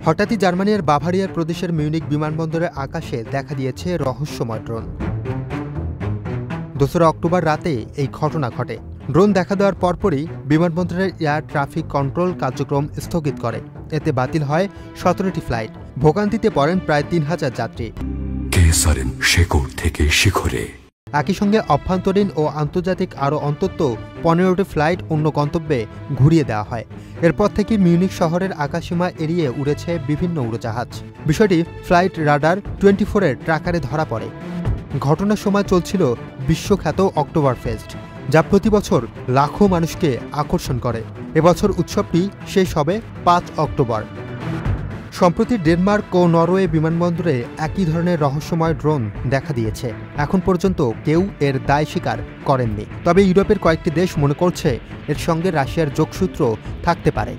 হঠাৎই জার্মানির বাভারিয়ার প্রদেশের মিউনিক বিমানবন্দরের আকাশে দেখা দিয়েছে রহস্যময় ড্রোন। ২রা অক্টোবর রাতে এই ঘটনা ঘটে। ড্রোন দেখা দেওয়ার পরপরই বিমানবন্দরের এয়ার ট্রাফিক কন্ট্রোল কার্যক্রম স্থগিত করে। এতে বাতিল হয় ১৭টি ফ্লাইট। ভোগান্তিতে পড়েন প্রায় ৩,০০০ যাত্রী। একই সঙ্গে অভ্যন্তরীণ ও আন্তর্জাতিক আরও অন্তত ১৫টি ফ্লাইট অন্য গন্তব্যে ঘুরিয়ে দেওয়া হয়। এরপর থেকে মিউনিক শহরের আকাশসীমা এড়িয়ে উড়েছে বিভিন্ন উড়োজাহাজ। বিষয়টি ফ্লাইট রাডার 24-এর ট্র্যাকারে ধরা পড়ে। ঘটনার সময় চলছিল বিশ্বখ্যাত অক্টোবর ফেস্ট, যা প্রতি বছর লাখো মানুষকে আকর্ষণ করে। এবছর উৎসবটি শেষ হবে ৫ অক্টোবর। সম্প্রতি ডেনমার্ক ও নরওয়ে বিমানবন্দরে একই ধরনের রহস্যময় ড্রোন দেখা দিয়েছে। এখন পর্যন্ত কেউ এর দায় স্বীকার করেননি। তবে ইউরোপের কয়েকটি দেশ মনে করছে এর সঙ্গে রাশিয়ার যোগসূত্র থাকতে পারে।